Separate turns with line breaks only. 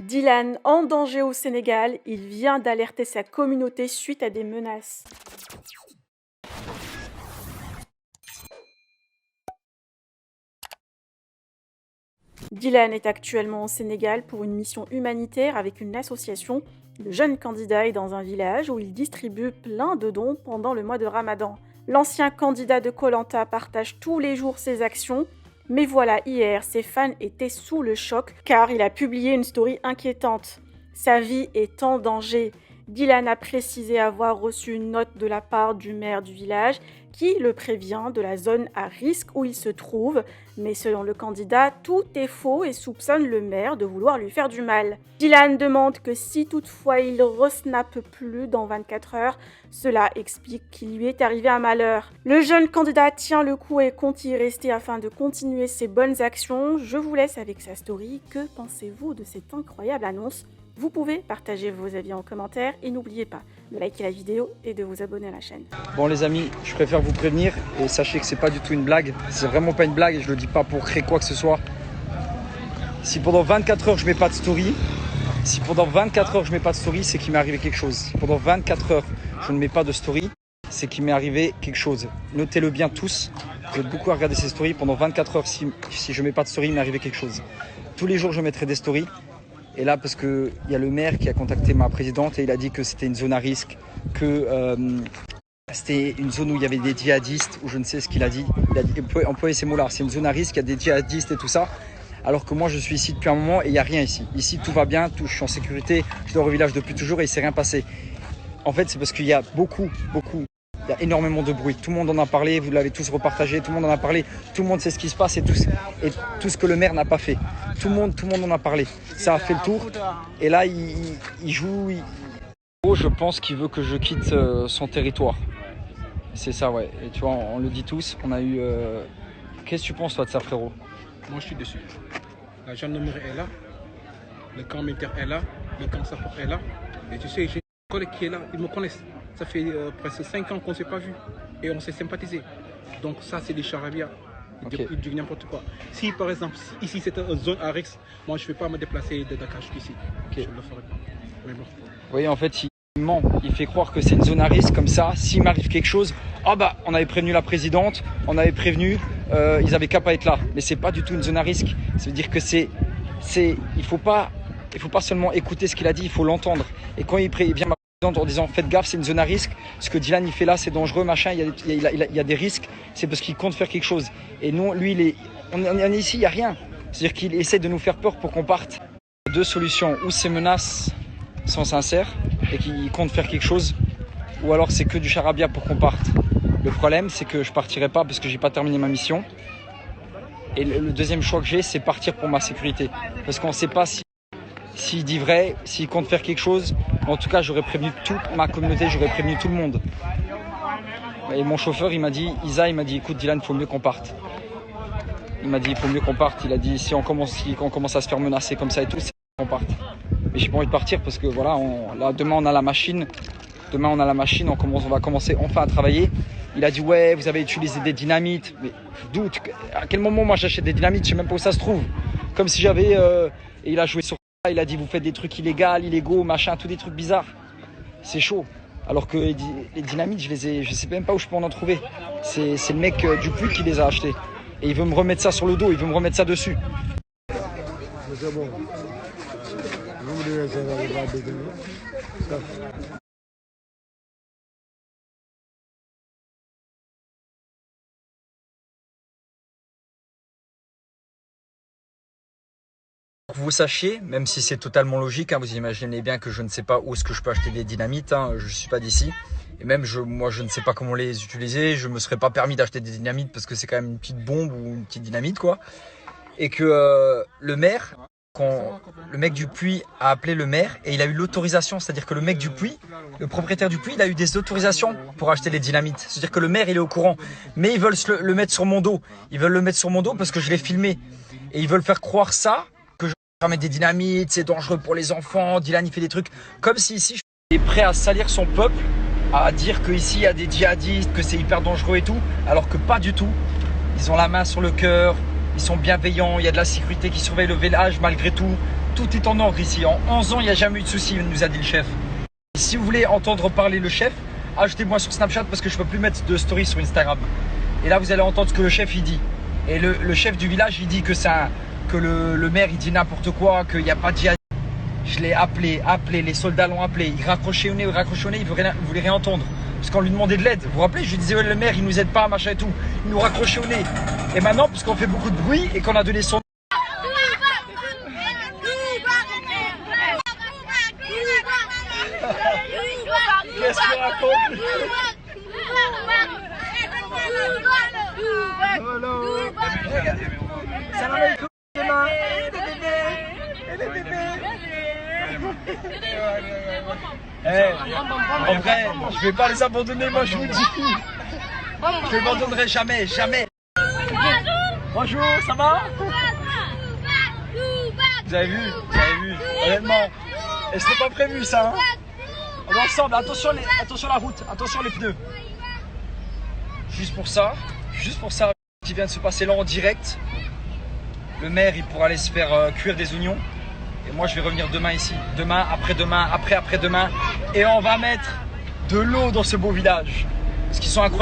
Dylan en danger au Sénégal, il vient d'alerter sa communauté suite à des menaces. Dylan est actuellement au Sénégal pour une mission humanitaire avec une association. Le jeune candidat est dans un village où il distribue plein de dons pendant le mois de Ramadan. L'ancien candidat de Koh Lanta partage tous les jours ses actions. Mais voilà, hier, ses fans étaient sous le choc car il a publié une story inquiétante. Sa vie est en danger. Dylan a précisé avoir reçu une note de la part du maire du village qui le prévient de la zone à risque où il se trouve. Mais selon le candidat, tout est faux et soupçonne le maire de vouloir lui faire du mal. Dylan demande que si toutefois il resnappe plus dans 24 heures, cela explique qu'il lui est arrivé un malheur. Le jeune candidat tient le coup et compte y rester afin de continuer ses bonnes actions. Je vous laisse avec sa story. Que pensez-vous de cette incroyable annonce ? Vous pouvez partager vos avis en commentaire et n'oubliez pas de liker la vidéo et de vous abonner à la chaîne.
Bon les amis, je préfère vous prévenir et sachez que c'est pas du tout une blague. C'est vraiment pas une blague et je le dis pas pour créer quoi que ce soit. Si pendant 24 heures je mets pas de story, c'est qu'il m'est arrivé quelque chose. Si pendant 24 heures je ne mets pas de story, c'est qu'il m'est arrivé quelque chose. Notez-le bien tous. Vous êtes beaucoup à regarder ces stories. Pendant 24 heures, si je mets pas de story, il m'est arrivé quelque chose. Tous les jours je mettrai des stories. Et là, parce qu'il y a le maire qui a contacté ma présidente et il a dit que c'était une zone à risque, que c'était une zone où il y avait des djihadistes, ou je ne sais ce qu'il a dit. Il a employé ces mots-là, c'est une zone à risque, il y a des djihadistes et tout ça. Alors que moi, je suis ici depuis un moment et il n'y a rien ici. Ici, tout va bien, je suis en sécurité, je dors au village depuis toujours et il ne s'est rien passé. En fait, c'est parce qu'il y a il y a énormément de bruit. Tout le monde en a parlé, vous l'avez tous repartagé, tout le monde en a parlé, tout le monde sait ce qui se passe et tout ce que le maire n'a pas fait. Tout le monde en a parlé. Ça a fait le tour. Et là, il joue. Je pense qu'il veut que je quitte son territoire. C'est ça, ouais. Et tu vois, on le dit tous. On a eu. Qu'est-ce que tu penses, toi, de ça, frérot?
Moi, je suis dessus. La gendarmerie est là, le camp militaire est là, le camp sapeur est là. Et tu sais, j'ai un collègue qui est là, ils me connaissent. Ça fait presque 5 ans qu'on ne s'est pas vu et on s'est sympathisé. Donc ça, c'est des charabia.
Okay.
Ils disent n'importe quoi. Si par exemple, ici c'est une zone à risque, moi je ne vais pas me déplacer de Dakar jusqu'ici. Okay. Je ne le ferai pas. Mais bon.
Vous voyez, en fait, il ment. Il fait croire que c'est une zone à risque comme ça. S'il m'arrive quelque chose, on avait prévenu la présidente, on avait prévenu, ils avaient qu'à pas être là. Mais c'est pas du tout une zone à risque. Ça veut dire que il faut pas seulement écouter ce qu'il a dit, il faut l'entendre. Et quand il vient en disant faites gaffe, c'est une zone à risque, ce que Dylan il fait là c'est dangereux, machin, il y a des risques, c'est parce qu'il compte faire quelque chose. Et nous, lui, on est ici, il n'y a rien. C'est-à-dire qu'il essaie de nous faire peur pour qu'on parte. Deux solutions, ou ces menaces sont sincères et qu'il compte faire quelque chose, ou alors c'est que du charabia pour qu'on parte. Le problème c'est que je partirai pas parce que j'ai pas terminé ma mission. Et le deuxième choix que j'ai, c'est partir pour ma sécurité. Parce qu'on ne sait pas s'il dit vrai, s'il compte faire quelque chose. En tout cas, j'aurais prévenu toute ma communauté, j'aurais prévenu tout le monde. Et mon chauffeur, il m'a dit, écoute Dylan, il faut mieux qu'on parte. Il m'a dit, il faut mieux qu'on parte. Il a dit, si on commence à se faire menacer comme ça et tout, c'est qu'on parte. Mais j'ai pas envie de partir parce que voilà, demain on a la machine. On va commencer enfin à travailler. Il a dit, ouais, vous avez utilisé des dynamites. Mais doute, à quel moment moi j'achète des dynamites? Je sais même pas où ça se trouve. Comme si j'avais... et il a joué sur ça, il a dit, vous faites des trucs illégaux, machin, tous des trucs bizarres. C'est chaud. Alors que les dynamites, je sais même pas où je peux en trouver. C'est le mec du Puy qui les a achetés. Et il veut me remettre ça sur le dos, il veut me remettre ça dessus. C'est bon. Pour que vous sachiez, même si c'est totalement logique, vous imaginez bien que je ne sais pas où est-ce que je peux acheter des dynamites, je ne suis pas d'ici. Et même moi je ne sais pas comment les utiliser, je ne me serais pas permis d'acheter des dynamites parce que c'est quand même une petite bombe ou une petite dynamite quoi. Et que le maire, le mec du Puy a appelé le maire et il a eu l'autorisation, c'est-à-dire que le mec du Puy, le propriétaire du Puy, il a eu des autorisations pour acheter les dynamites. C'est-à-dire que le maire il est au courant, mais ils veulent le mettre sur mon dos. Ils veulent le mettre sur mon dos parce que je l'ai filmé. Et ils veulent faire croire ça, que je vais mettre des dynamites, c'est dangereux pour les enfants, Dylan il fait des trucs. Comme si ici je suis prêt à salir son peuple, à dire qu'ici il y a des djihadistes, que c'est hyper dangereux et tout, alors que pas du tout. Ils ont la main sur le cœur, ils sont bienveillants, il y a de la sécurité qui surveille le village malgré tout. Tout est en ordre ici. En 11 ans, il n'y a jamais eu de souci, nous a dit le chef. Et si vous voulez entendre parler le chef, ajoutez-moi sur Snapchat parce que je ne peux plus mettre de story sur Instagram. Et là, vous allez entendre ce que le chef il dit. Et le chef du village, il dit que le maire, il dit n'importe quoi, qu'il n'y a pas de djihad. Je l'ai appelé, les soldats l'ont appelé. Il raccrochait au nez, il voulait rien entendre. Parce qu'on lui demandait de l'aide. Vous vous rappelez, je lui disais, ouais, le maire, il nous aide pas, machin et tout. Il nous raccrochait au nez. Et maintenant, parce qu'on fait beaucoup de bruit et qu'on a donné son... Qu'est-ce qu'on raconte? Salam alaikum. En vrai, je vais pas les abandonner, moi je vous dis. Je les abandonnerai jamais, jamais. Bonjour, ça va? Vous avez vu? Honnêtement, et c'était pas prévu ça. Hein, on est ensemble, attention la route, attention les pneus. Juste pour ça, qui vient de se passer là en direct. Le maire, il pourra aller se faire cuire des oignons. Et moi, je vais revenir demain ici. Demain, après-demain, après-après-demain. Et on va mettre de l'eau dans ce beau village. Parce qu'ils sont incroyables.